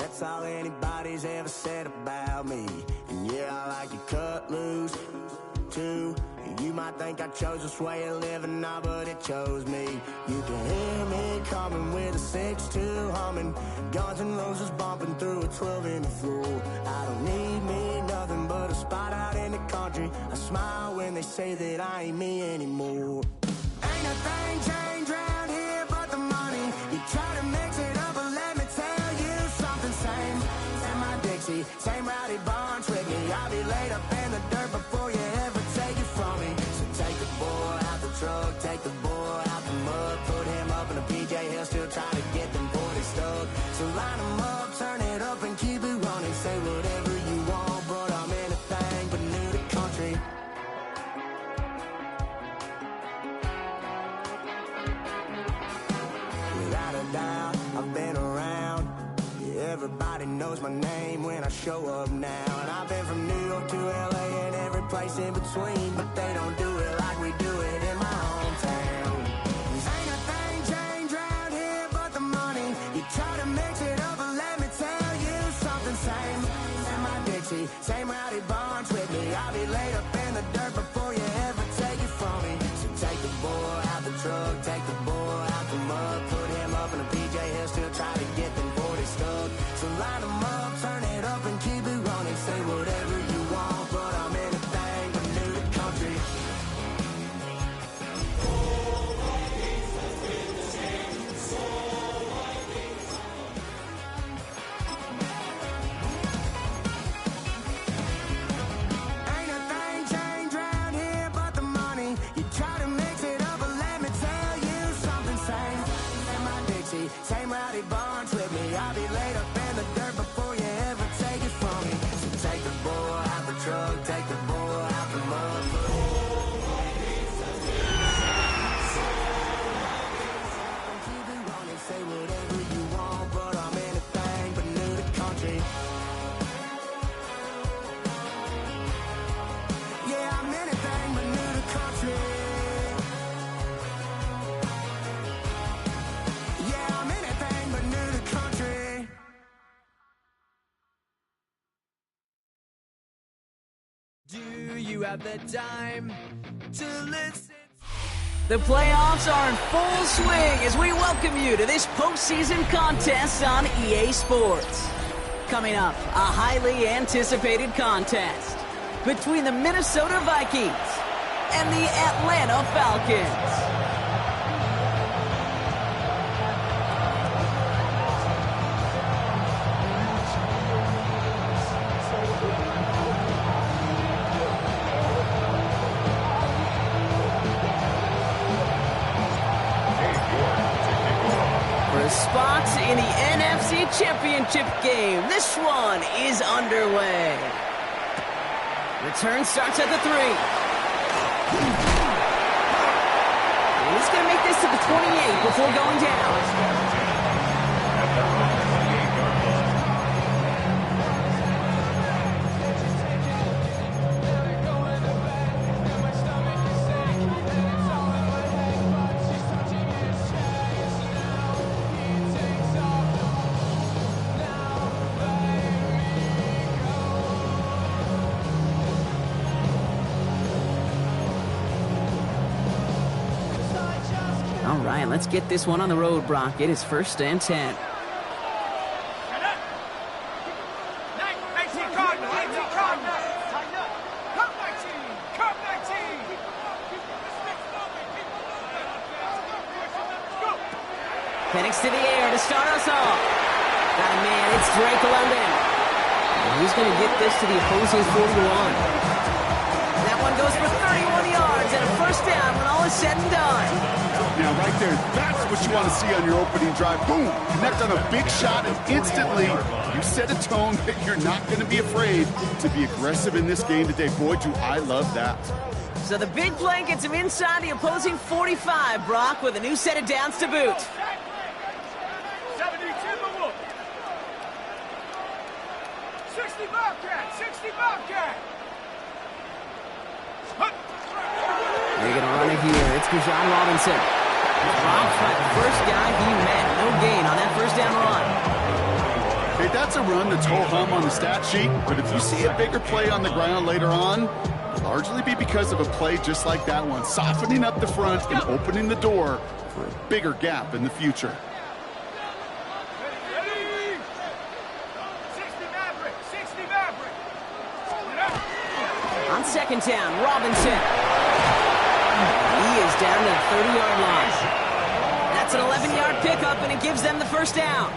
that's all anybody's ever said about me. And yeah, I like to cut loose too. You might think I chose this way of living now, but it chose me. You can hear me coming with a 6-2 humming, Guns N' Roses bumping through a 12 in the floor. I don't need me nothing but a spot out in the country. I smile when they say that I ain't me anymore. Ain't a thing changed around here but the money. You try to mix it up, but let me tell you something. Same in my Dixie, same rowdy bunch with me. I'll be laid up in the dirt before you ever take it from me. So take the boy out the truck, take the boy out the mud, put him up in a PJ, he'll still try to get them 40 stuck. So line him up, turn it up and keep it running. Say whatever you want, but I'm anything but new to country. Without a doubt, I've been around. Yeah, everybody knows my name when I show up now. And I've been from New York to LA and every place in between, but they don't do it like we do it in my hometown. Ain't a thing changed around here but the money. You try to mix it up, but let me tell you something. Same in my Dixie, same rowdy bunch with me. I'll be laid up in the dirt before you ever take it from me. So take the boy out the truck, take the boy out the mud, put him up in a PJ, he'll still try to get them 40 stuck. So line him up, turn it up and keep it running. Say whatever you want, but I'm anything but new to country. Ain't a thing changed around here but the money. You try to mix it up, but let me tell you something. Same in my Dixie, same rowdy bunch with me. I'll be laid up in the dirt before you ever take it from me. So take the boy out the truck, take the boy out the mud. Keep it running, say whatever you want, but I'm anything but new to country. Yeah, I'm anything but new to country. Yeah, I'm anything but new to country. Do you have the time to listen? The playoffs are in full swing as we welcome you to this postseason contest on EA Sports. Coming up, a highly anticipated contest between the Minnesota Vikings and the Atlanta Falcons. For spots in the NFC Championship game, this one is underway. Return starts at the 3. He's going to make this to the 28 before going down. All right, let's get this one on the road, Brock. It is 1st and 10. Penix to the air to start us off. Got a man, it's Drake London. And he's going to get this to the opposing 41. That one goes for 31 yards and a 1st down when all is said and done. Now, right there, that's what you want to see on your opening drive. Boom! Connect on a big shot, and instantly you set a tone that you're not going to be afraid to be aggressive in this game today. Boy, do I love that. So the big play gets him inside the opposing 45, Brock, with a new set of downs to boot. 70 Timberwolf. 60 Bobcat. 60 Bobcat. They're going to run it here. It's Bijan Robinson. Rob's the first guy he met. No gain on that 1st down run. Hey, that's a run that's ho-hum on the stat sheet, but if you see a bigger play on the ground later on, it'll largely be because of a play just like that one, softening up the front and opening the door for a bigger gap in the future. On second down, Robinson. He is down to the 30-yard line. That's an 11-yard pickup, and it gives them the first down.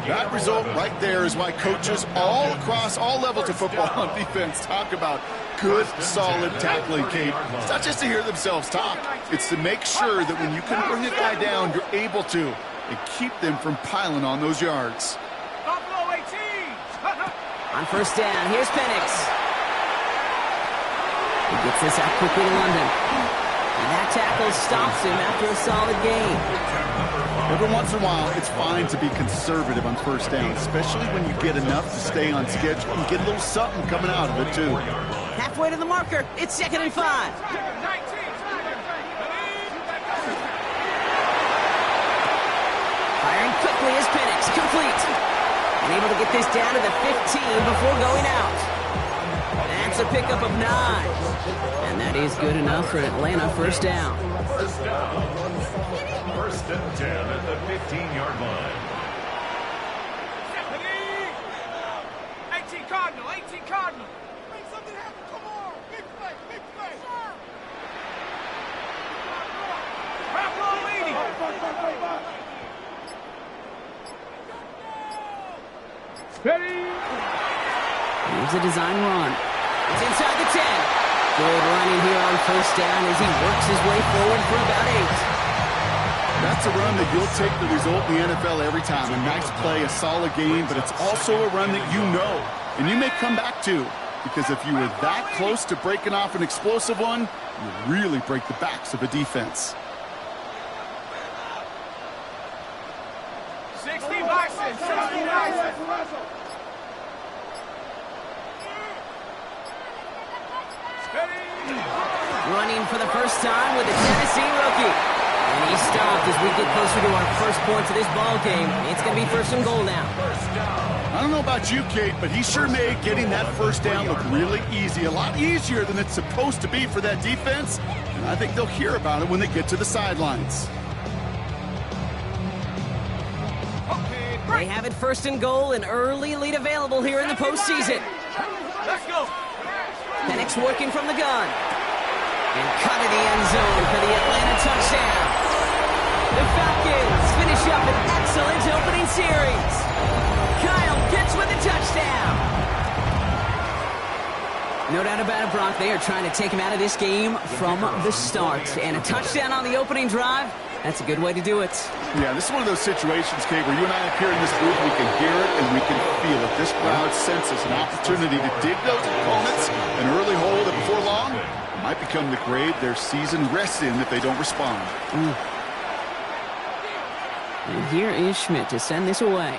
That result right there is why coaches all across all levels of football on defense talk about good, solid tackling, Kate. It's not just to hear themselves talk. It's to make sure that when you can bring a guy down, you're able to, and keep them from piling on those yards. On first down, here's Penix. He gets this out quickly to London. And that tackle stops him after a solid gain. Every once in a while, it's fine to be conservative on first down, especially when you get enough to stay on schedule and get a little something coming out of it, too. Halfway to the marker, it's 2nd and 5. Firing quickly is Penix, complete. And able to get this down to the 15 before going out. That's a pickup of 9. And that is good enough for Atlanta first down. First and 10 at the 15-yard line. 18 Cardinal, 18 Cardinal. Make something happen, come on. Big play, big play. Pablo leading. Ready. Here's a design run. It's inside the 10. Good running here on first down as he works his way forward for about 8. That's a run that you'll take the result in the NFL every time. A nice play, a solid game, but it's also a run that you know, and you may come back to, because if you were that close to breaking off an explosive one, you really break the backs of a defense. 60 boxes, 60 boxes. Running for the first time with a Tennessee rookie. And he stopped as we get closer to our first points of this ball game. It's going to be 1st and goal now. I don't know about you, Kate, but he sure made getting that first down look really easy. A lot easier than it's supposed to be for that defense. And I think they'll hear about it when they get to the sidelines. They have it 1st and goal, an early lead available here in the postseason. Let's go. Penix working from the gun. And cut in the end zone for the Atlanta touchdown. The Falcons finish up an excellent opening series. Kyle Pitts with a touchdown. No doubt about it, Brock. They are trying to take him out of this game from the start. And a touchdown on the opening drive, that's a good way to do it. Yeah, this is one of those situations, Kate, where you and I up here in this booth, we can hear it and we can feel it. This crowd senses an opportunity to dig those opponents an early hole that before long might become the grave their season rests in if they don't respond. And here is Schmidt to send this away.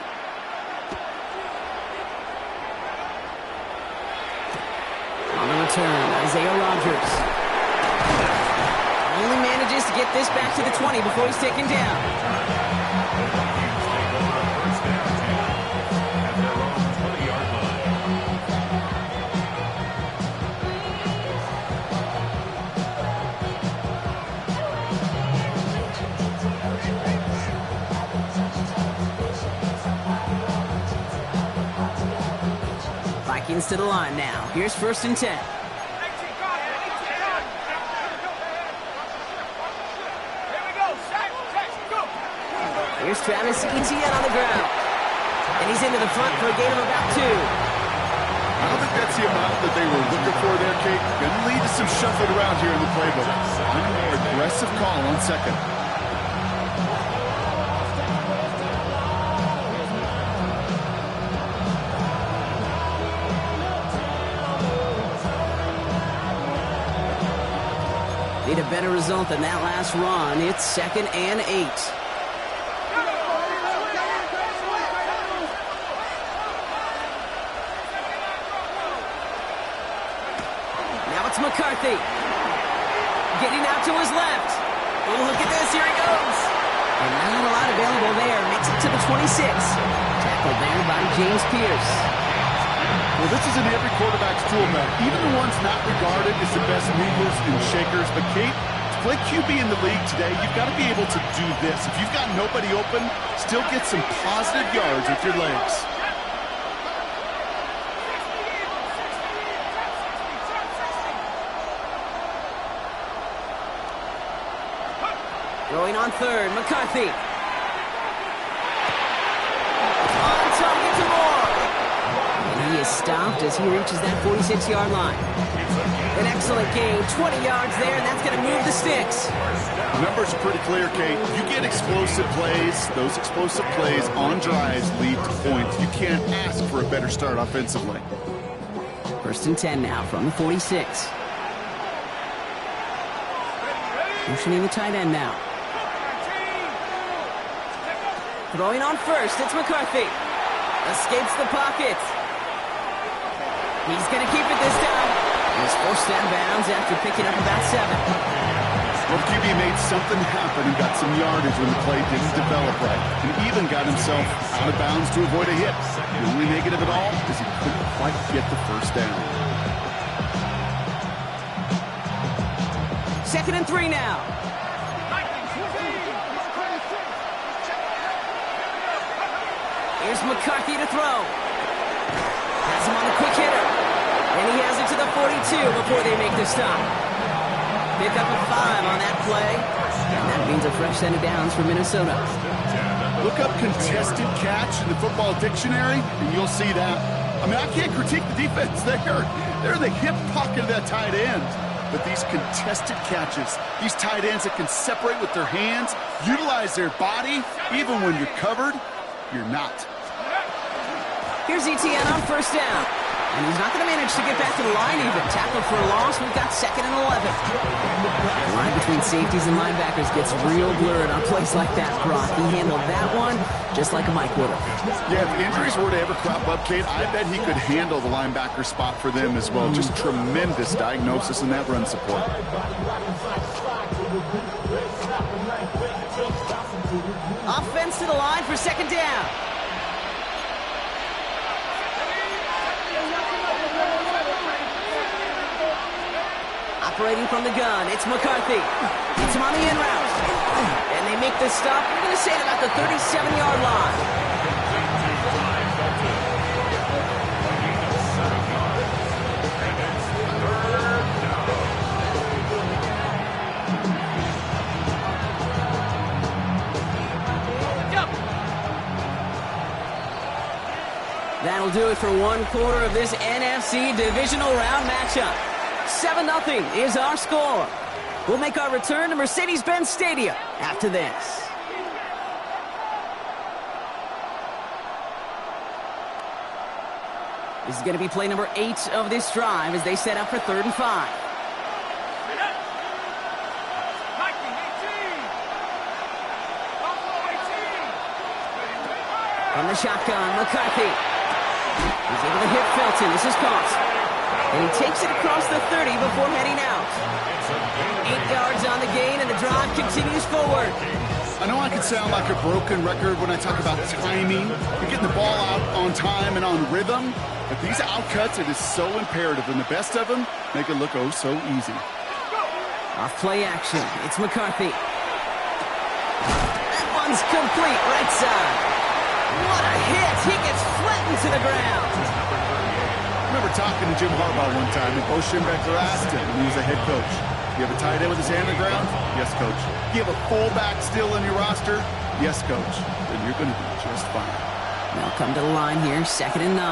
On the return, Isaiah Rodgers. Only manages to get this back to the 20 before he's taken down. Vikings to the line now. Here's 1st and 10. Here's Travis Etienne on the ground. And he's into the front for a gain of about 2. I don't think that's the amount that they were looking for there, Kate. Going to lead to some shuffling around here in the playbook. An aggressive call on 2nd. Need a better result than that last run. It's 2nd and 8. McCarthy getting out to his left. Oh, look at this. Here he goes. And not a lot available there. Makes it to the 26. tackled there by James Pierce. Well, this is in every quarterback's tool belt, even the ones not regarded as the best movers and shakers. But, Kate, to play QB in the league today, you've got to be able to do this. If you've got nobody open, still get some positive yards with your legs. Going on third, McCarthy. On target to Moore. And he is stopped as he reaches that 46-yard line. An excellent gain, 20 yards there, and that's going to move the sticks. The numbers are pretty clear, Kate. You get explosive plays. Those explosive plays on drives lead to points. You can't ask for a better start offensively. 1st and 10 now from the 46. Motioning the tight end now. Throwing on first, it's McCarthy. Escapes the pocket. He's going to keep it this time. He's forced out of bounds after picking up about 7. Well, QB made something happen and got some yardage when the play didn't develop right. And even got himself out of bounds to avoid a hit. The only negative at all is he couldn't quite get the first down. 2nd and 3 now. Here's McCarthy to throw. Has him on a quick hitter. And he has it to the 42 before they make the stop. Pick up a 5 on that play. And that means a fresh set of downs for Minnesota. Look up contested catch in the football dictionary, and you'll see that. I mean, I can't critique the defense. They're in the hip pocket of that tight end. But these contested catches, these tight ends that can separate with their hands, utilize their body, even when you're covered, you're not. Here's Etienne on 1st down. And he's not going to manage to get back to the line even. Tackled for a loss. We've got 2nd and 11. The line between safeties and linebackers gets real blurred on plays like that, Brock. He handled that one just like a Mike would have. Yeah, if injuries were to ever crop up, Kate, I bet he could handle the linebacker spot for them as well. Just tremendous diagnosis in that run support. Offense to the line for 2nd down. Operating from the gun, it's McCarthy. It's him on the in route. And they make the stop, we're going to say about the 37-yard line. That'll do it for one quarter of this NFC divisional round matchup. 7-0 is our score. We'll make our return to Mercedes-Benz Stadium after this. This is going to be play number 8 of this drive as they set up for 3rd and 5. From the shotgun, McCarthy. He's able to hit Felton. This is caught. And he takes it across the 30 before heading out. 8 yards on the gain, and the drive continues forward. I know I can sound like a broken record when I talk about timing and getting the ball out on time and on rhythm, but these outcuts, it is so imperative, and the best of them make it look oh so easy. Off play action, it's McCarthy. That one's complete, right side. What a hit! He gets flattened to the ground. I remember talking to Jim Harbaugh one time, and Bo Schembechler asked him when he was a head coach, you have a tight end with his hand on the ground? Yes, coach. You have a fullback still in your roster? Yes, coach. Then you're going to be just fine. Now come to the line here, 2nd and 9.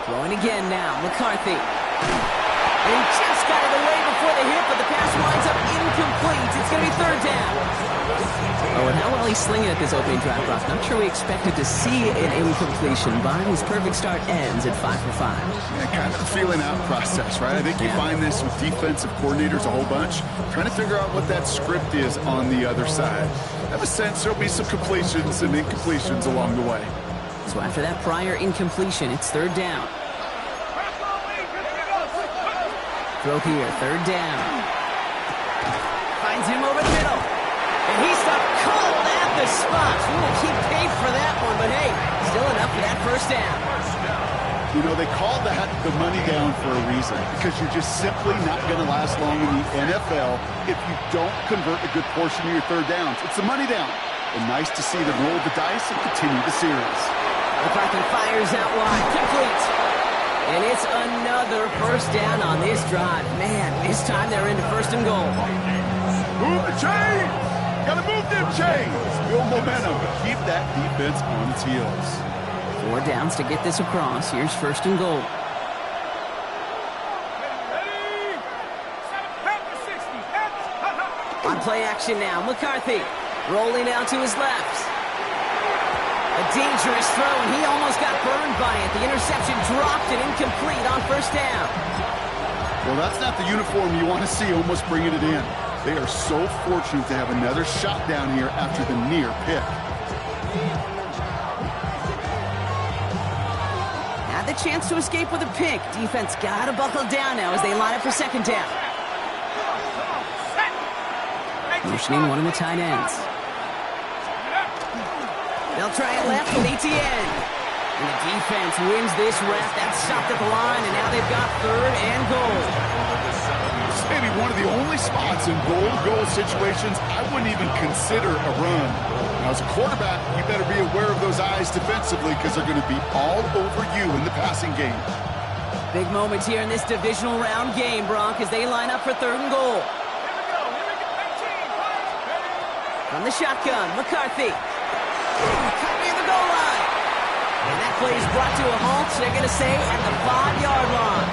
Throwing again now, McCarthy. And he just got it away before the hit, but the pass winds up incomplete. It's going to be 3rd down. Oh, and how well he's slinging at this opening drive, Brock. Not sure we expected to see an incompletion, but his perfect start ends at 5 for 5. Yeah, kind of a feeling out process, right? I think you find this with defensive coordinators a whole bunch, trying to figure out what that script is on the other side. I have a sense there'll be some completions and incompletions along the way. So after that prior incompletion, it's 3rd down. Throw here, 3rd down. Finds him over the middle. And he's stopped cold at the spot. We will keep paid for that one, but hey, still enough for that first down. You know, they call that the money down for a reason, because you're just simply not going to last long in the NFL if you don't convert a good portion of your third downs. It's the money down. And nice to see them roll the dice and continue the series. McCarthy fires out wide, complete. And it's another first down on this drive. Man, this time they're into first and goal. Move the chains! Gotta move them chains! Build momentum, but keep that defense on its heels. 4 downs to get this across. Here's first and goal. On play action now, McCarthy rolling out to his left. A dangerous throw, and he almost got burned by it. The interception dropped and incomplete on first down. Well, that's not the uniform you want to see almost bringing it in. They are so fortunate to have another shot down here after the near pick. Had the chance to escape with a pick. Defense got to buckle down now as they line up for second down. Motioning one of the tight ends. They'll try it left with Etienne. And the defense wins this rep. That stopped at the line, and now they've got third and goal. It's maybe one of the only spots in goal-to-goal situations I wouldn't even consider a run. Now, as a quarterback, you better be aware of those eyes defensively because they're going to be all over you in the passing game. Big moments here in this divisional round game, Bronk, as they line up for third and goal. From the shotgun, McCarthy. Caught near the goal line. And that play is brought to a halt, they're going to say, at the 5-yard line.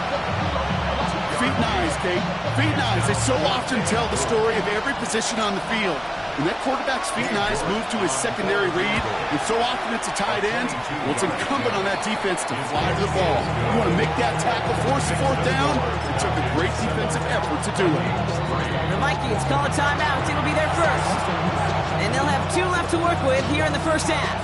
Feet nice, Kate. Feet nice. They so often tell the story of every position on the field. When that quarterback's feet nice move to his secondary read, and so often it's a tight end, well, it's incumbent on that defense to fly to the ball. You want to make that tackle, force the fourth down? It took a great defensive effort to do it. The Vikings call a timeout. It'll be their first. And they'll have 2 left to work with here in the first half.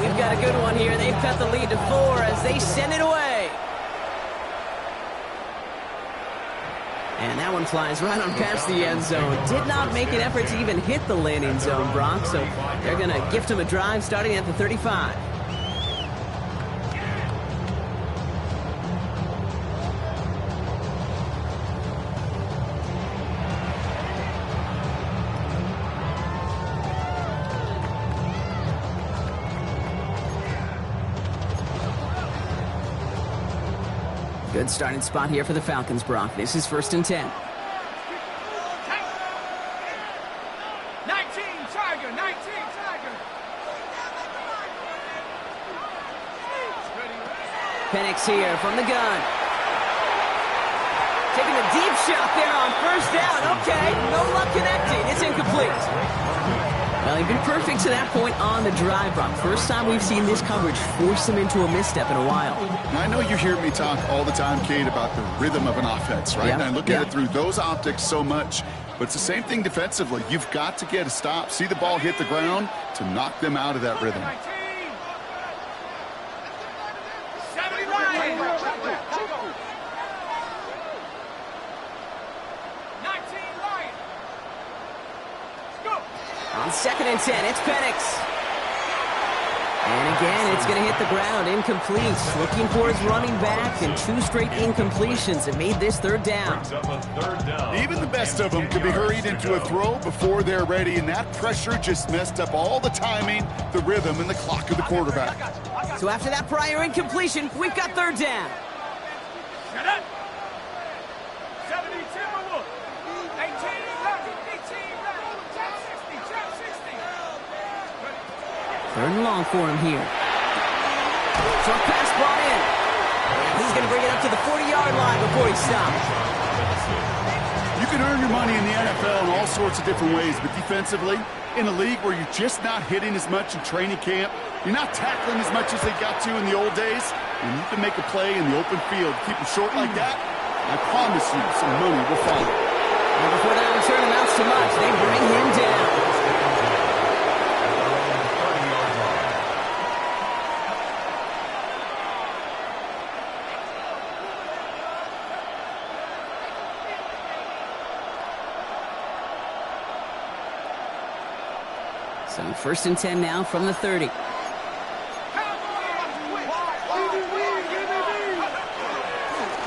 We've got a good one here. They've cut the lead to 4 as they send it away. And that one flies right on past the end zone. Did not make an effort to even hit the landing zone, Bronx. So they're going to gift him a drive starting at the 35. Good starting spot here for the Falcons, Brock. This is first and 10. 19, Tiger, 19, Tiger. Penix here from the gun. Taking a deep shot there on first down. Okay, no luck connecting. It's incomplete. Well, he's been perfect to that point on the drive, Brock. First time we've seen this coverage force him into a misstep in a while. Now, I know you hear me talk all the time, Kate, about the rhythm of an offense, right? Yeah. And I look at it through those optics so much. But it's the same thing defensively. You've got to get a stop, see the ball hit the ground to knock them out of that rhythm. 70 Ryan. 19 Ryan. Let's go. On second and 10, it's Penix. And again, it's going to hit the ground, incomplete. Looking for his running back, and 2 straight incompletions have made this third down. Even the best of them can be hurried into a throw before they're ready, and that pressure just messed up all the timing, the rhythm, and the clock of the quarterback. So after that prior incompletion, we've got third down. Shut up. 70 Timberwolf. 18 left. 18 left. Jump 60. Jump 60. Third and long for him here. Short pass brought in. He's going to bring it up to the 40-yard line before he stops. You can earn your money in the NFL in all sorts of different ways, but defensively, in a league where you're just not hitting as much in training camp, you're not tackling as much as they got to in the old days, and you can make a play in the open field, keep it short like that, I promise you some money will follow. And before that return amounts to much, they bring him down. So 1st and 10 now from the 30.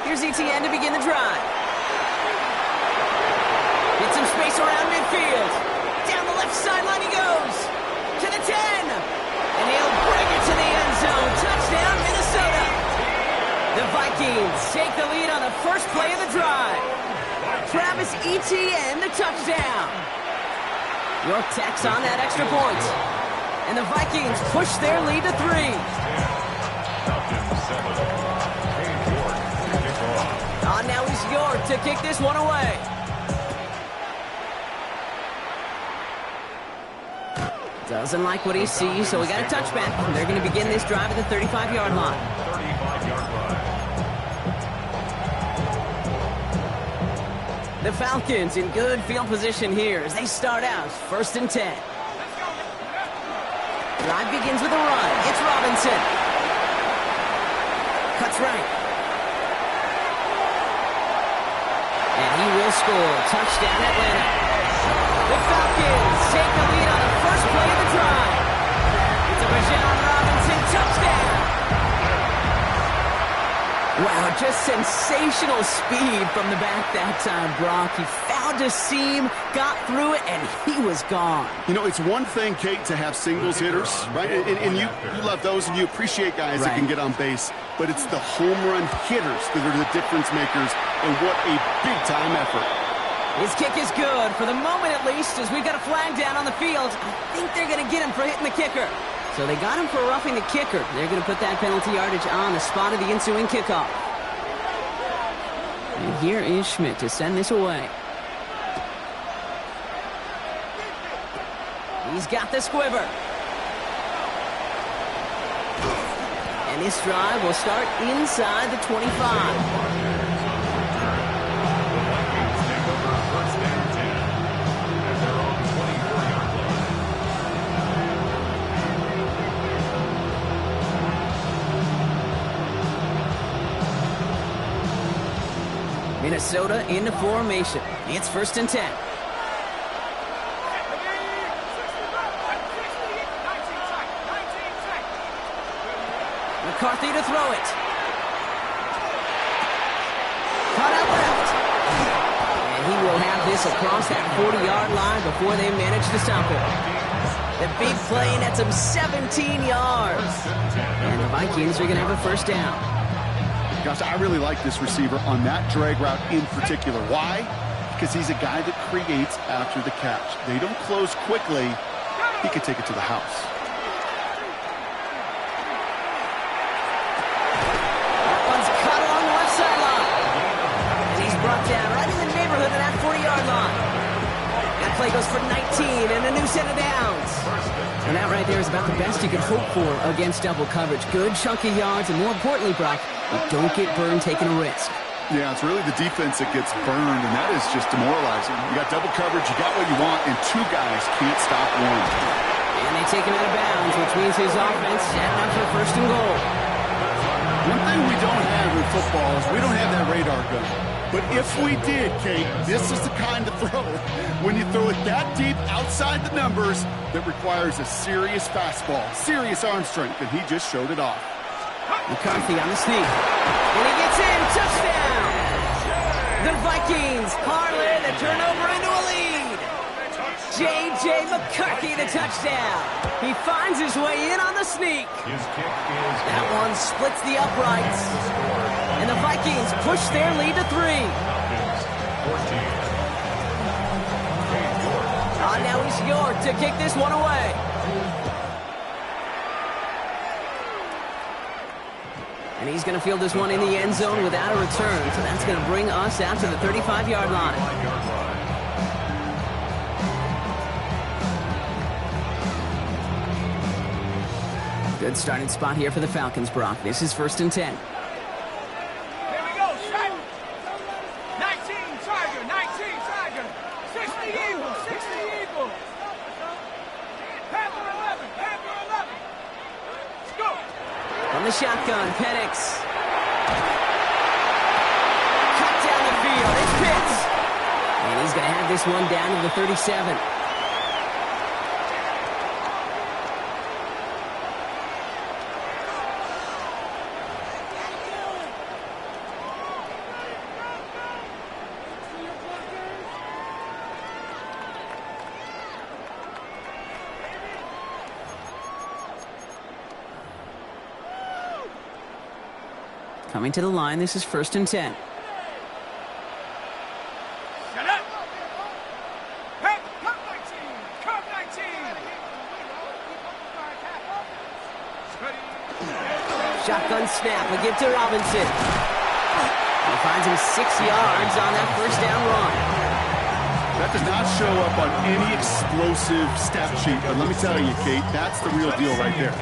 Here's ETN to begin the drive. Get some space around midfield. Down the left sideline he goes. To the 10. And he'll bring it to the end zone. Touchdown, Minnesota. The Vikings take the lead on the first play of the drive. Travis Etienne, the touchdown. York tacks on that extra point. And the Vikings push their lead to 3. Now he's York to kick this one away. Doesn't like what he sees, so we got a touchback. They're going to begin this drive at the 35-yard line. 35-yard line. The Falcons in good field position here as they start out 1st and 10. Drive begins with a run. It's Robinson. Cuts right. And he will score. Touchdown, Atlanta. The Falcons take the lead on the first play of the drive. It's a Bijan Robinson touchdown. Wow, just sensational speed from the back that time, Brock. He found a seam, got through it, and he was gone. You know, it's one thing, Kate, to have singles hitters, right? And you love those, and you appreciate guys that can get on base. But it's the home run hitters that are the difference makers, and what a big-time effort. His kick is good, for the moment at least, as we've got a flag down on the field. I think they're going to get him for hitting the kicker. So they got him for roughing the kicker. They're going to put that penalty yardage on the spot of the ensuing kickoff. And here is Schmidt to send this away. He's got the squiver. And this drive will start inside the 25. Minnesota into formation. It's 1st and 10. McCarthy to throw it. Cut out left. And he will have this across that 40-yard line before they manage to stop it. The big play nets him 17 yards. And the Vikings are going to have a first down. Gosh, I really like this receiver on that drag route in particular. Why? Because he's a guy that creates after the catch. They don't close quickly. He could take it to the house. That one's cut along the left sideline. And he's brought down right in the neighborhood of that 40-yard line. That play goes for 19 and a new set of downs. And that right there is about the best you can hope for against double coverage. Good chunky yards, and more importantly, Brock, you don't get burned taking a risk. Yeah, it's really the defense that gets burned, and that is just demoralizing. You got double coverage, you got what you want, and two guys can't stop one. And they take him out of bounds, which means his offense setting up for 1st and goal. One thing we don't have in football is we don't have that radar gun. But if we did, Kate, this is the kind of throw, when you throw it that deep outside the numbers, that requires a serious fastball, serious arm strength, and he just showed it off. McCarthy on the sneak. And he gets in. Touchdown! The Vikings parlay the turnover into a lead. J.J. McCarthy, the touchdown. He finds his way in on the sneak. That one splits the uprights. And the Vikings push their lead to 3. Now he's York to kick this one away. And he's going to field this one in the end zone without a return. So that's going to bring us out to the 35-yard line. Good starting spot here for the Falcons, Brock. This is 1st and 10. Here we go, strike. 19 Tiger, 19 Tiger. 60 Eagle, 60 Eagle. Panther 11, Panther 11. Let's go. From the shotgun, Penix. Cut down the field. It's Pitts. And he's going to have this one down to the 37. Coming to the line, this is 1st and 10. Shut up! Hey, come 19! Come 19! Shotgun snap, a give to Robinson. He finds him 6 yards on that first down run. That does not show up on any explosive stat sheet, but let me tell you, Kate, that's the real deal right there.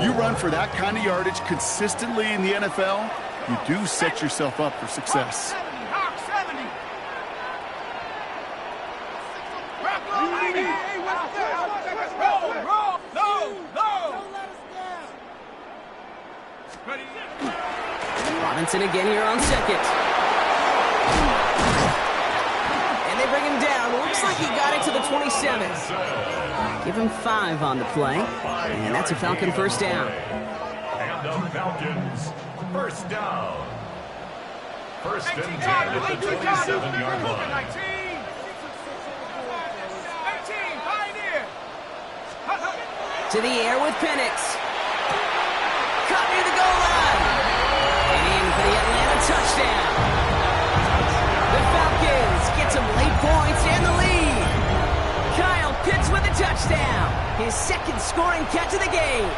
You run for that kind of yardage consistently in the NFL, you do set yourself up for success. Hawk 70! Roll! Low! Robinson again here on 2nd. And they bring him down. Looks like he got it to the 27. Give him 5 on the play. And that's a Falcon first down. And the Falcons, first down. First and 10 at the 27-yard line. 18, Pioneer! To the air with Penix. Caught near the goal line. And in for the Atlanta touchdown. The Falcons get some late points and the lead. Kyle Pitts with a touchdown. His 2nd scoring catch of the game.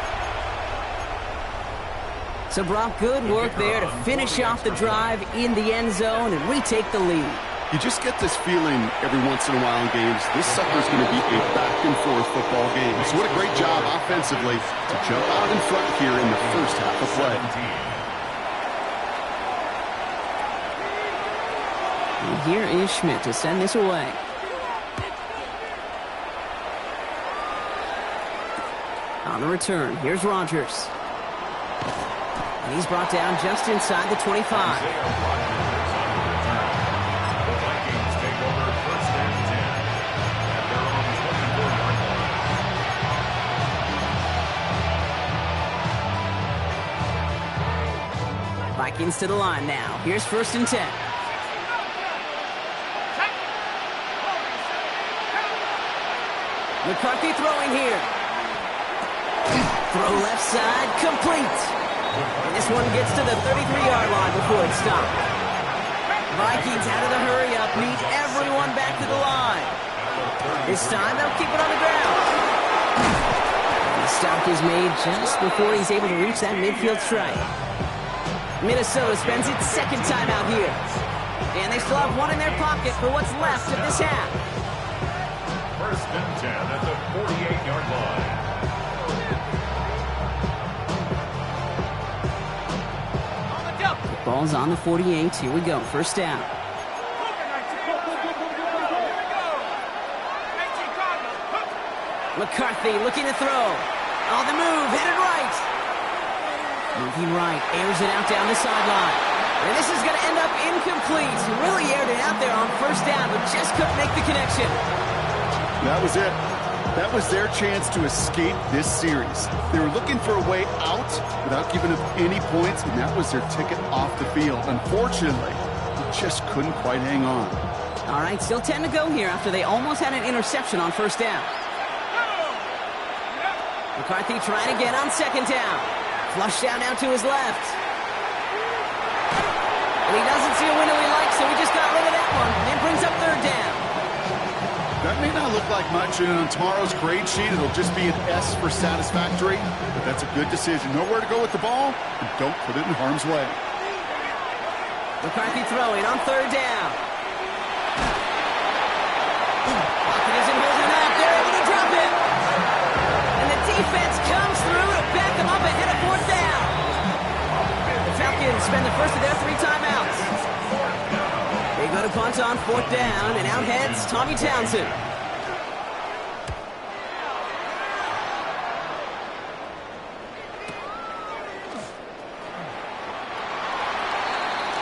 So Brock, good work there to finish off the drive in the end zone and retake the lead. You just get this feeling every once in a while in games, this sucker's going to be a back-and-forth football game. So what a great job offensively to jump out in front here in the first half of play. And here is Schmidt to send this away. On the return, here's Rodgers. And he's brought down just inside the 25. Vikings to the line now. Here's 1st and 10. McCarthy throwing here. Throw left side, complete. And this one gets to the 33-yard line before it's stopped. Vikings out of the hurry-up, need everyone back to the line. This time they'll keep it on the ground. And the stop is made just before he's able to reach that midfield strike. Minnesota spends its 2nd time out here. And they still have one in their pocket for what's left of this half. 1st and 10 at the 48-yard line. The ball's on the 48. Here we go. First down. McCarthy looking to throw. On the move, headed right. Moving right, airs it out down the sideline. And this is going to end up incomplete. He really aired it out there on first down, but just couldn't make the connection. That was it. That was their chance to escape this series. They were looking for a way out without giving up any points, and that was their ticket off the field. Unfortunately, they just couldn't quite hang on. All right, still 10 to go here after they almost had an interception on first down. McCarthy trying again on 2nd down. Flush down now to his left. And he doesn't see a window he likes, so he just got rid of that one. And brings up 3rd down. That may not look like much, and on tomorrow's grade sheet, it'll just be an S for satisfactory, but that's a good decision. Nowhere to go with the ball, and don't put it in harm's way. McCarthy throwing on 3rd down. Pocket isn't holding up. They're able to drop it. And the defense comes through to back them up ahead of 4th down. The Falcons spend the first of their 3 timeouts. They go to punt on 4th down, and out heads Tommy Townsend.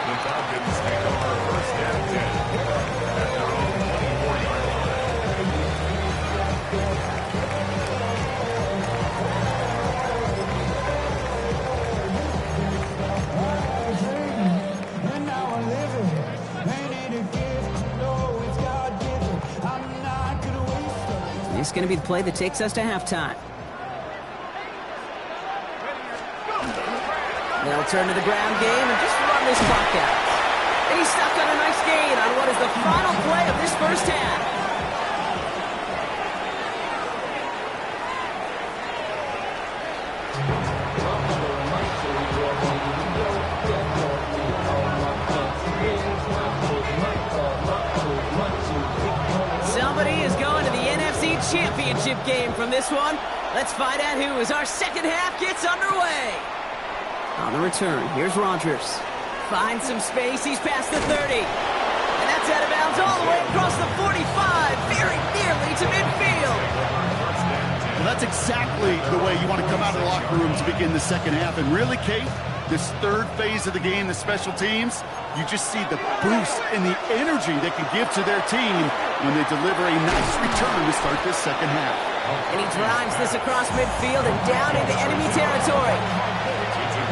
The Falcons take over 1st and 10 at their own 24-yard This is going to be the play that takes us to halftime. The They'll turn to the ground game and just run this clock out. And he's stuck on a nice gain on what is the final play of this first half. Somebody is going to the NFC Championship game from this one. Let's find out who as our second half gets underway. On the return, here's Rodgers. Finds some space, he's past the 30. And that's out of bounds all the way across the 45, very nearly to midfield. Well, that's exactly the way you want to come out of the locker room to begin the second half. And really, Kate, this third phase of the game, the special teams, you just see the boost and the energy they can give to their team when they deliver a nice return to start this second half. And he drives this across midfield and down into enemy territory.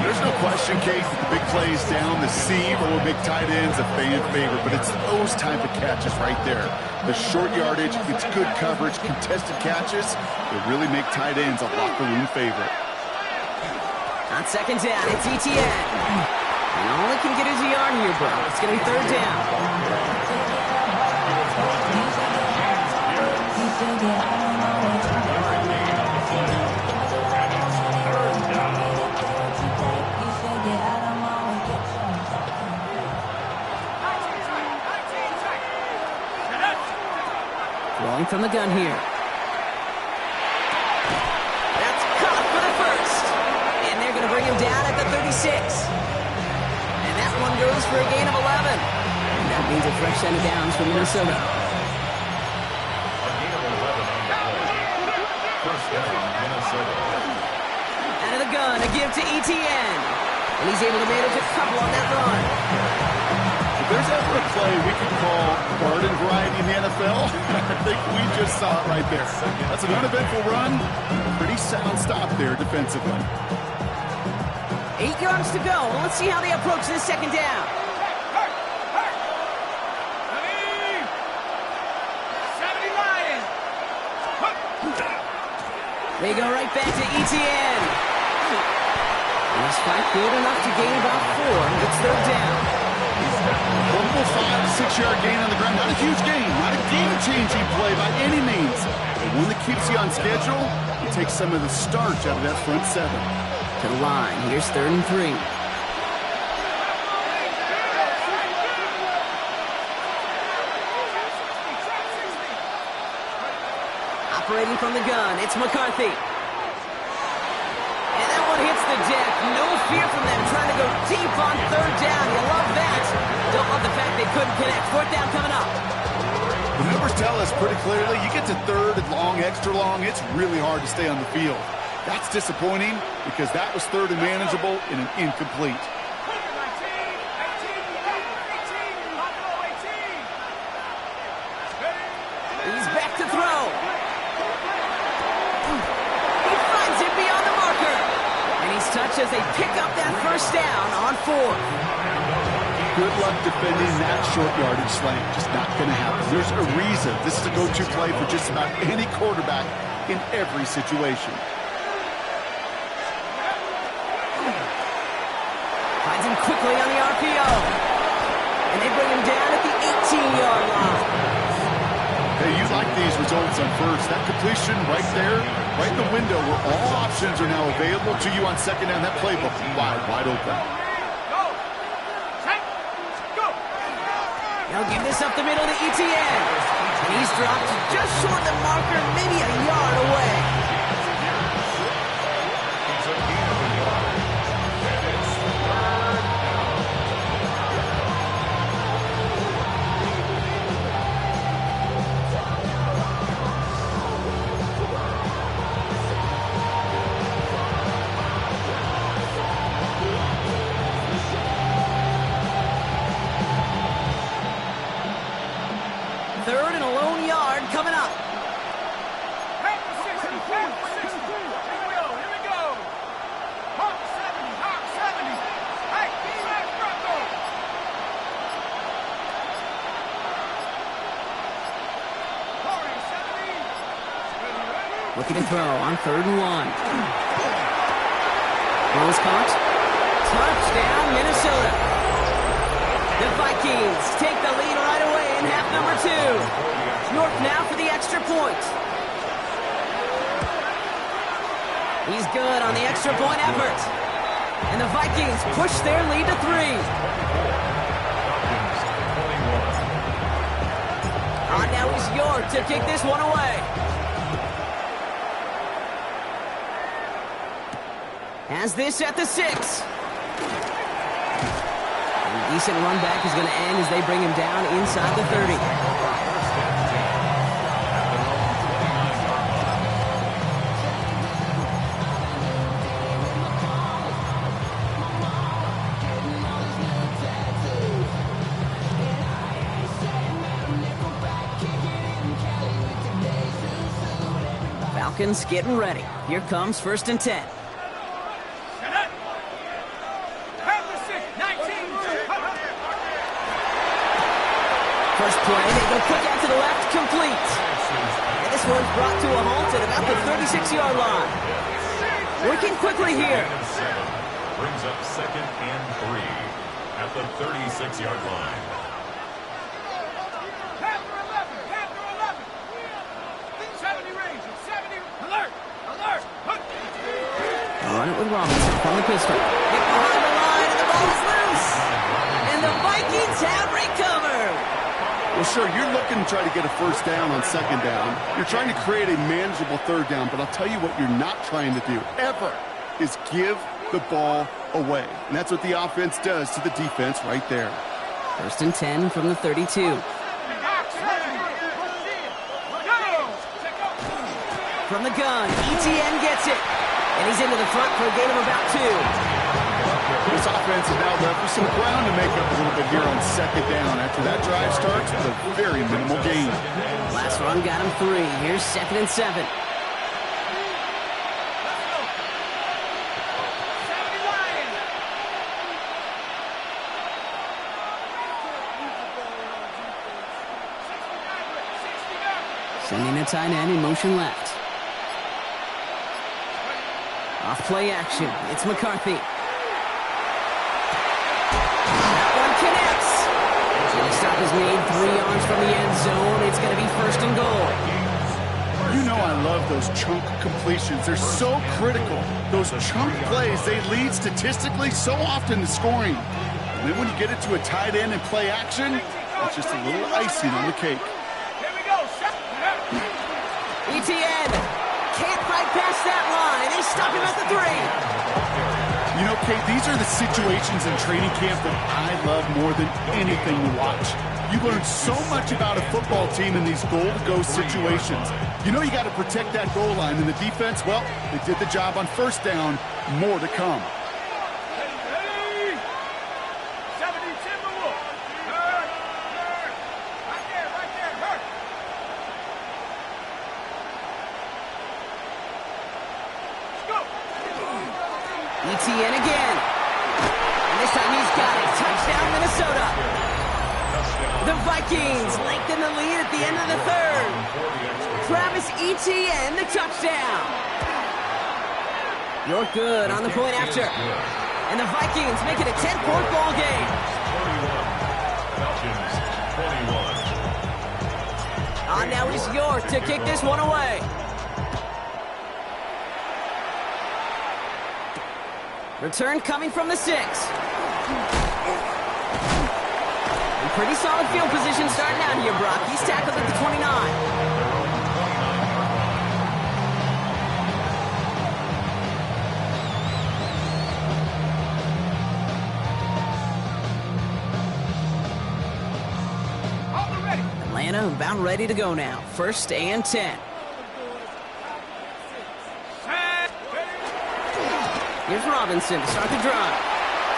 There's no question, Kate, that the big plays down the seam or big tight ends a fan favorite, but it's those type of catches right there. The short yardage, it's good coverage, contested catches, they really make tight ends a locker room favorite. On second down, it's ETN. And all he can get is a yard here, bro. It's going to be third down. Rolling from the gun here. That's caught for the first. And they're going to bring him down at the 36. And that one goes for a gain of 11. And that means a fresh set of downs for Minnesota. A gain of 11 on the play. First down, Minnesota. Out of the gun, a give to ETN. And he's able to manage a couple on that run. If there's ever a play we can call garden variety in the NFL, I think we just saw it right there. That's an uneventful run, a pretty sound stop there defensively. 8 yards to go. Well, let's see how they approach this second down. They go right back to ETN. And this fight good enough to gain about 4. It's third down. Multiple 5 to 6 yard gain on the ground. Not a huge gain, not a game-changing play by any means. But one that keeps you on schedule and takes some of the starch out of that front 7. To the line. Here's third and 3. Operating from the gun, it's McCarthy. And that one hits the deck. No fear from them trying to go deep on third down. You love that. Don't love the fact they couldn't connect. Fourth down coming up. The numbers tell us pretty clearly, you get to third and long, extra long, it's really hard to stay on the field. That's disappointing because that was third and manageable in an incomplete. He's back to throw. He finds it beyond the marker. And he's touched as they pick up that first down on 4th. Good luck defending that short yardage slant. Just not going to happen. There's a reason. This is a go-to play for just about any quarterback in every situation. Finds him quickly on the RPO. And they bring him down at the 18-yard line. Hey, you like these results on first. That completion right there, right in the window where all options are now available to you on second down. That playbook wide open. They'll give this up the middle to ETN. And he's dropped just short of the marker, maybe a yard away. It's a gain of a yard. And it's third down. Third and a lone yard coming up. Here we go. Hawk 70. Hey, back front though. Looking to throw on third and 1. Ball is caught. Time Touchdown, Minnesota. The Vikings take the lead right away in half number 2. York now for the extra point. He's good on the extra point effort. And the Vikings push their lead to 3. Now is York to kick this one away. Has this at the 6. A decent run back is going to end as they bring him down inside the 30. Falcons getting ready. Here comes 1st and 10. First play, they go quick out to the left, complete. And this one's brought to a halt at about the 36-yard line. Working quickly here. Brings up 2nd and 3 at the 36-yard line. Run it with Robinson from the pistol. Hit behind the line, and the ball is loose. And the Vikings have recovered. Well, sure, you're looking to try to get a first down on 2nd down. You're trying to create a manageable 3rd down, but I'll tell you what you're not trying to do, ever, is give the ball away. And that's what the offense does to the defense right there. 1st and 10 from the 32. From the gun, ETN gets it. And he's into the front for a gain of about 2. This offense is now left with some ground to make up a little bit here on 2nd down after that drive starts with a very minimal gain. Last run got him 3. Here's 2nd and 7. Sending a tight end in motion left. Off play action. It's McCarthy. That one connects. The stop is made 3 yards from the end zone. It's going to be 1st and goal. You know I love those chunk completions. They're so critical. Those chunk plays, they lead statistically so often to scoring. And then when you get it to a tight end and play action, it's just a little icing on the cake. Here we go. ETN can't fight past that line. They stop him at the 3. You know, Kate, these are the situations in training camp that I love more than anything to watch. You learn so much about a football team in these goal-to-go situations. You know you got to protect that goal line, and the defense, well, they did the job on 1st down. More to come. ETN again. And this time he's got it. Touchdown, Minnesota. The Vikings lengthen the lead at the end of the 3rd. Travis Etienne, the touchdown. You're good on the point after. And the Vikings make it a 10-point ball game. On now is York to kick this one away. Return coming from the 6. And pretty solid field position starting out here, Brock. He's tackled at the 29. Atlanta about ready to go now. 1st and 10. Here's Robinson to start the drive.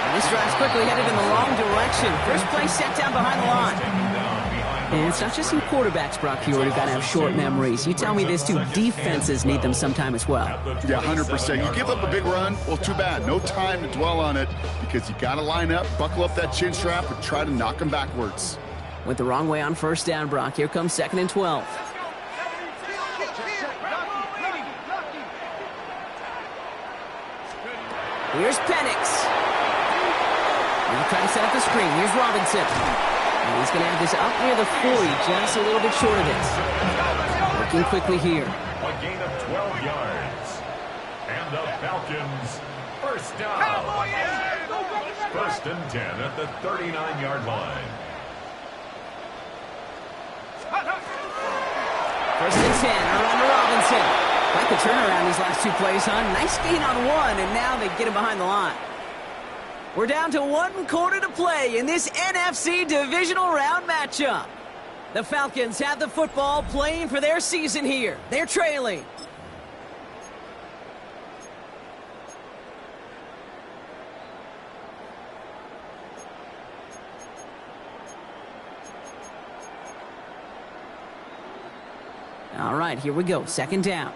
And this drive's quickly headed in the wrong direction. First play set down behind the line. And it's not just in quarterbacks, Brock Huard, who've got to have short memories. You tell me this too, defenses need them sometime as well. Yeah, 100%. You give up a big run, well, too bad. No time to dwell on it because you got to line up, buckle up that chin strap, and try to knock them backwards. Went the wrong way on 1st down, Brock. Here comes 2nd and 12. Here's Penix. trying to set up the screen. Here's Robinson. And he's going to have this up near the 40, just a little bit short of this. Working quickly here. A gain of 12 yards. And the Falcons, first down. First and 10 at the 39-yard line. First and 10, around to Robinson. Like the turnaround these last two plays, huh? Nice gain on one, and now they get him behind the line. We're down to 1 quarter to play in this NFC divisional round matchup. The Falcons have the football, playing for their season here. They're trailing. All right, here we go. Second down.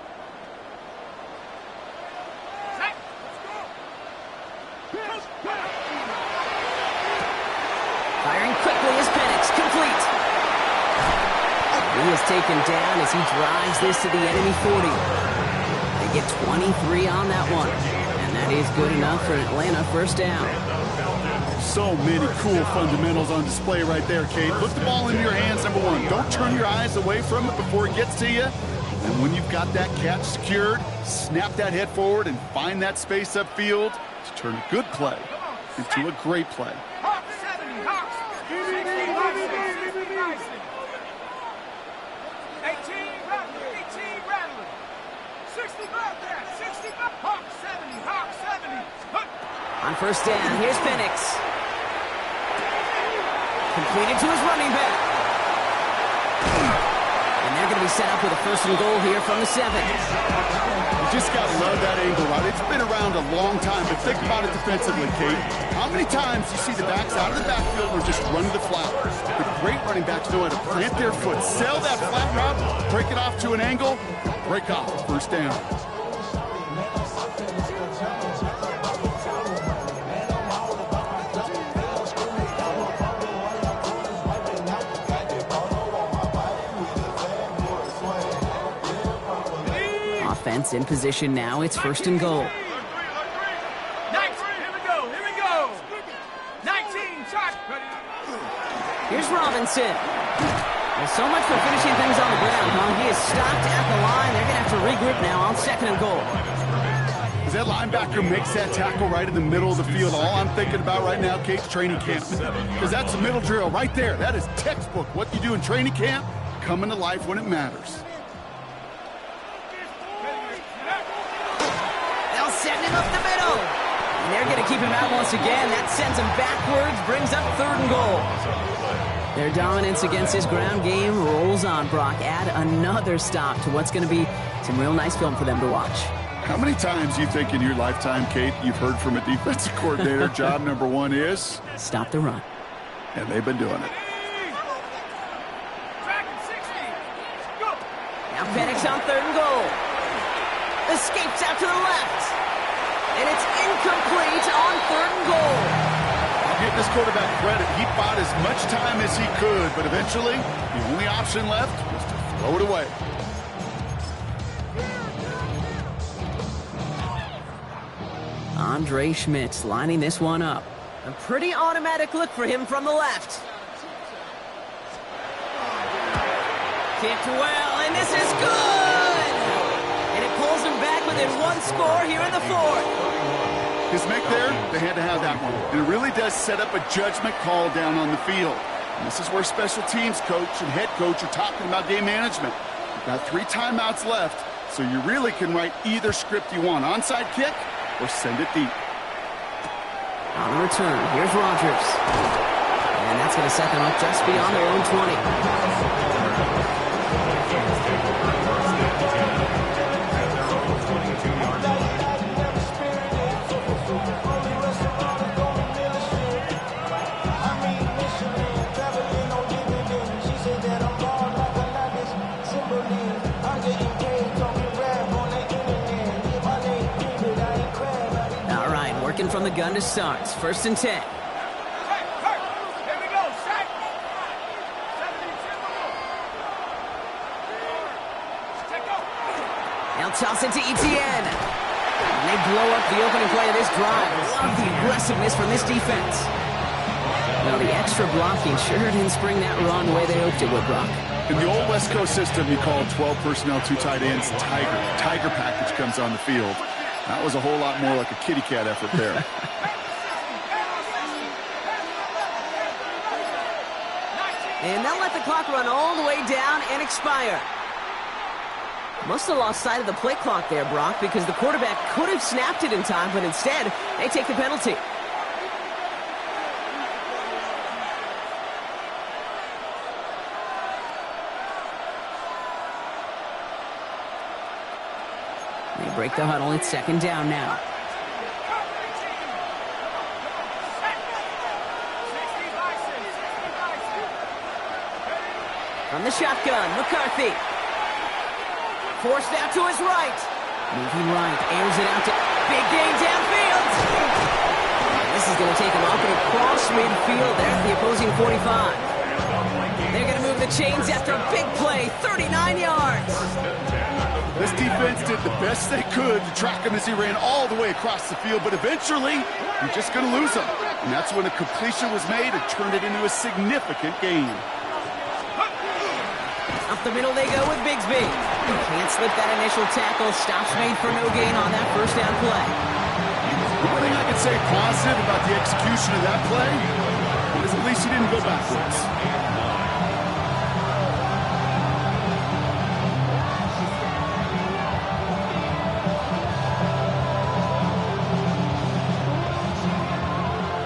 Firing quickly is Penix. Complete. He is taken down as he drives this to the enemy 40. They get 23 on that one. And that is good enough for Atlanta. First down. So many cool fundamentals on display right there, Kate. Put the ball into your hands, number one. Don't turn your eyes away from it before it gets to you. And when you've got that catch secured, snap that head forward and find that space upfield to turn a good play into a great play. Hawks, 70, Hawks. 18, Rattler. 65 there, 65. Hawks, 70, Hawks, 70. On first down, here's Penix. Completed to his running back. And they're going to be set up with a first and goal here from the 7. You just got to love that angle route. It's been around a long time, but think about it defensively, Kate. How many times you see the backs out of the backfield or just run to the flat? The great running backs know how to plant their foot, sell that flat route, break it off to an angle, break off first down. Offense in position now. It's first and goal. 19, here we go. 19, shot. Here's Robinson. Well, so much for finishing things on the ground, huh? He is stopped at the line. They're going to have to regroup now on second and goal. As that linebacker makes that tackle right in the middle of the field, all I'm thinking about right now, Kate's training camp. Because that's a middle drill right there. That is textbook. What you do in training camp, coming to life when it matters. They'll send him up the middle. And they're going to keep him out once again. That sends him backwards, brings up third and goal. Their dominance against this ground game rolls on, Brock. Add another stop to what's going to be some real nice film for them to watch. How many times do you think in your lifetime, Kate, you've heard from a defensive coordinator, job number one is? Stop the run. And they've been doing it. Now Penix on third and goal. Escapes out to the left. And it's incomplete on third and goal. Give this quarterback credit. He bought as much time as he could, but eventually, the only option left was to throw it away. Andre Schmitz lining this one up. A pretty automatic look for him from the left. Kicked well, and this is good! And it pulls him back within one score here in the fourth. His make there, they had to have that one. And it really does set up a judgment call down on the field. And this is where special teams coach and head coach are talking about game management. You've got 3 timeouts left, so you really can write either script you want. Onside kick or send it deep. On the return, here's Rodgers. And that's going to set them up just beyond their own 20. From the gun to start. First and 10. Here we go, set. Now toss it to Etienne. And they blow up the opening play of this drive. Love the aggressiveness from this defense. Well, the extra blocking sure didn't spring that run the way they hoped it would, Brock. In the old West Coast system, you call 12 personnel, 2 tight ends, Tiger. Tiger package comes on the field. That was a whole lot more like a kitty cat effort there. And they'll let the clock run all the way down and expire. Must have lost sight of the play clock there, Brock, because the quarterback could have snapped it in time, but instead, they take the penalty. They break the huddle. It's second down now. From the shotgun, McCarthy. Forced out to his right. Moving right, airs it out to big gain downfield. This is going to take him up and across midfield there at the opposing 45. They're going to move the chains after a big play, 39 yards. This defense did the best they could to track him as he ran all the way across the field, but eventually, you're just going to lose him. And that's when a completion was made and turned it into a significant gain. Up the middle they go with Bigsby. Can't slip that initial tackle. Stops made for no gain on that first down play. The one thing I can say positive about the execution of that play is at least he didn't go backwards.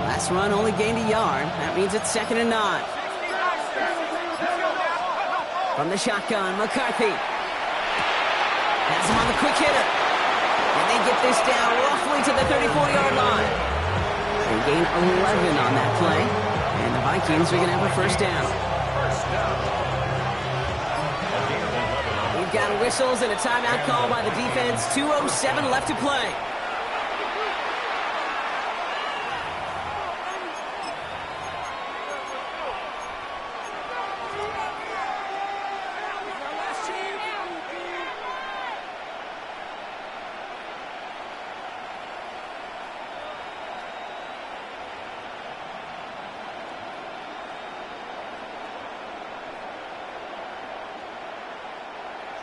Last run only gained a yard. That means it's 2nd and 9. From the shotgun, McCarthy. Has him on the quick hitter. And they get this down roughly to the 34-yard line. They gain 11 on that play. And the Vikings are going to have a first down. We've got whistles and a timeout call by the defense. 2:07 left to play.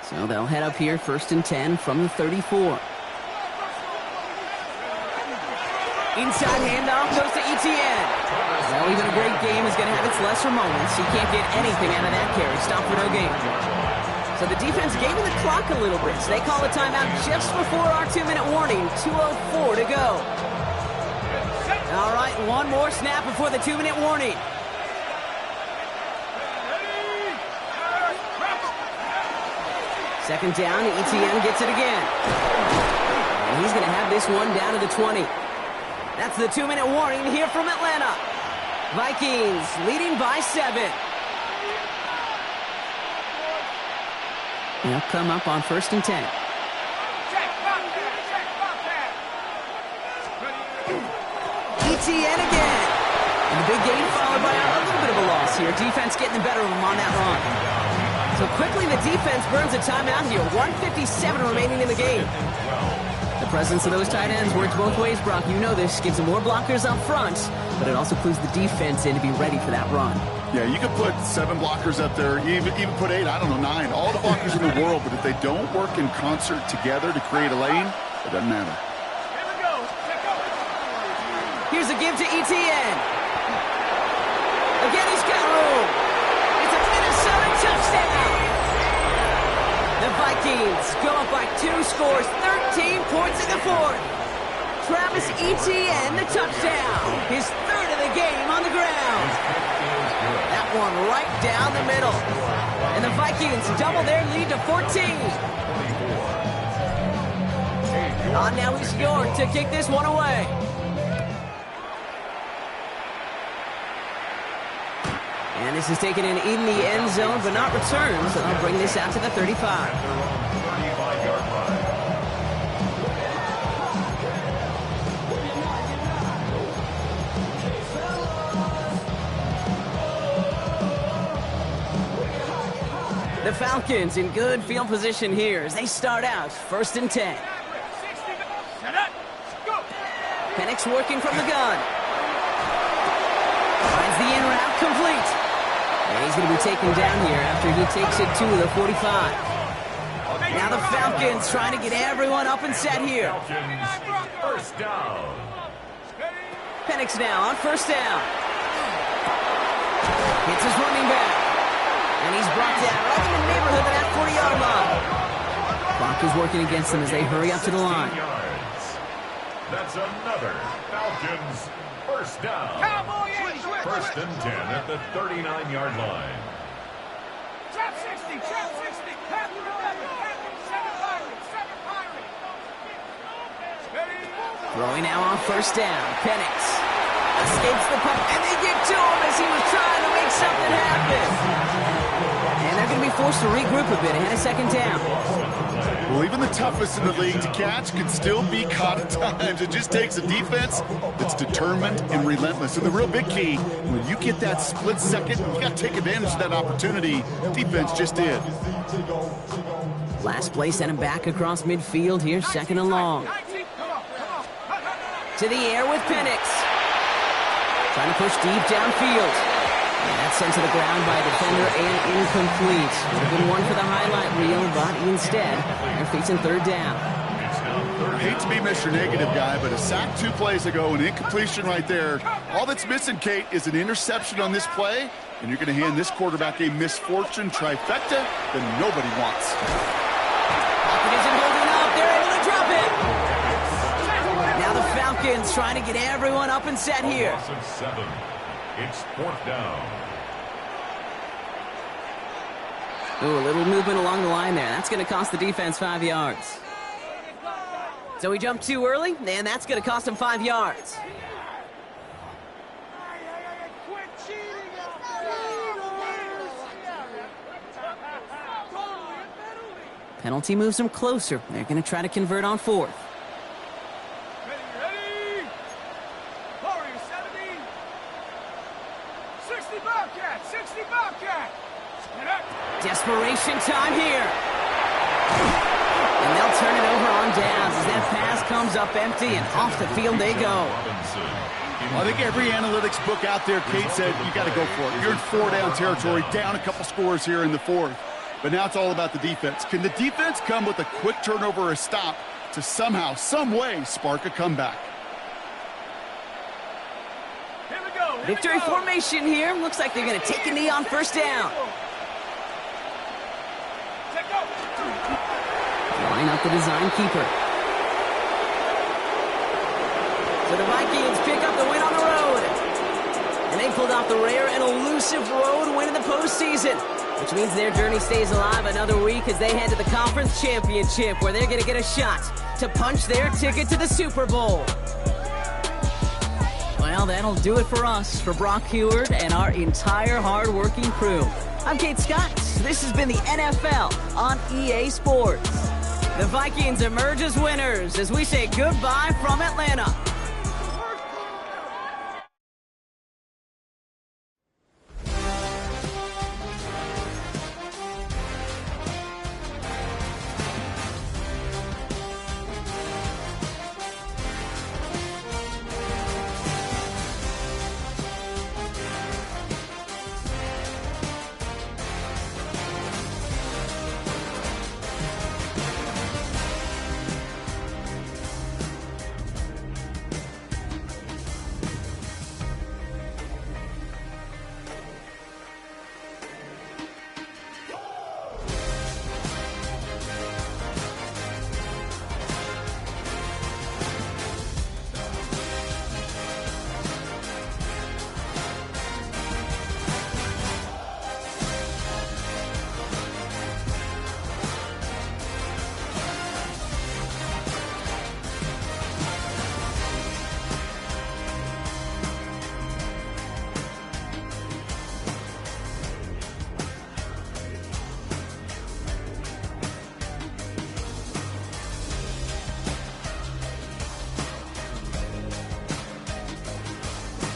So they'll head up here, 1st and 10 from the 34. Inside handoff goes to Etienne. Well, even a great game is going to have its lesser moments. He can't get anything out of that carry. Stop for no gain. So the defense gave him the clock a little bit. So they call a timeout just before our 2-minute warning. 2:04 to go. All right, one more snap before the 2-minute warning. Second down, Etienne gets it again. And he's going to have this one down to the 20. That's the 2-minute warning here from Atlanta. Vikings leading by 7. They'll come up on 1st and 10. Etienne again. And the big gain followed by a little bit of a loss here. Defense getting the better of him on that run. So quickly the defense burns a timeout here. 1:57 remaining in the game. The presence of those tight ends works both ways, Brock. You know this. Gives them more blockers up front, but it also clues the defense in to be ready for that run. Yeah, you could put 7 blockers up there, even put 8, I don't know, 9. All the blockers in the world, but if they don't work in concert together to create a lane, it doesn't matter. Here's a give to Etienne. Again, he's got room. It's a Minnesota touchdown. The Vikings go up by 2 scores, 13 points in the 4th. Travis Etienne, the touchdown. His 3rd of the game on the ground. That one right down the middle. And the Vikings double their lead to 14. On now is York to kick this one away. And this is taken in the end zone, but not returned, so they'll bring this out to the 35. The Falcons in good field position here as they start out 1st and 10. Penix working from the gun. Finds the In route complete. And he's going to be taken down here after he takes it to the 45. Now the Falcons trying to get everyone up and set here. Falcons, first down. Penix now on first down. Hits his running back. And he's brought down right in the neighborhood of that 40-yard line. Clock is working against them as they hurry up to the line. That's another Falcons first down. First and 10 at the 39-yard line. Trap 60, trap 60. Half the seven Pirates. Throwing now on first down. Penix escapes the pump, and they get to him as he was trying to make something happen. And they're going to be forced to regroup a bit ahead of second down. Well, even the toughest in the league to catch can still be caught at times. It just takes a defense that's determined and relentless. And the real big key, when you get that split second, you got to take advantage of that opportunity. Defense just did. Last play sent him back across midfield here, second and long. To the air with Penix. Trying to push deep downfield. And that's sent to the ground by a defender and incomplete. Would have been one for the highlight reel, but instead, they're facing third down. I hate to be Mr. Negative guy, but a sack 2 plays ago, an incompletion right there. All that's missing, Kate, is an interception on this play, and you're going to hand this quarterback a misfortune trifecta that nobody wants. Pocket isn't holding up. They're able to drop it. Now the Falcons trying to get everyone up and set here. Loss of 7. It's fourth down. Ooh, a little movement along the line there. That's going to cost the defense 5 yards. So he jumped too early, and that's going to cost him 5 yards. Penalty moves him closer. They're going to try to convert on fourth. Ready. Warrior 70. 60 Bobcat, 60 Bobcat. Desperation time here. And they'll turn it over on downs as that pass comes up empty and off the field they go. I think every analytics book out there, Kate said, you got to go for it. You're in 4-down territory, down a couple scores here in the fourth. But now it's all about the defense. Can the defense come with a quick turnover or a stop to somehow, some way, spark a comeback? Here we go. Victory formation here. Looks like they're going to take a knee on first down. Line up the design keeper. So the Vikings pick up the win on the road. And they pulled off the rare and elusive road win in the postseason, which means their journey stays alive another week as they head to the conference championship, where they're going to get a shot to punch their ticket to the Super Bowl. Well, that'll do it for us, for Brock Heward and our entire hard-working crew. I'm Kate Scott. This has been the NFL on EA Sports. The Vikings emerge as winners as we say goodbye from Atlanta.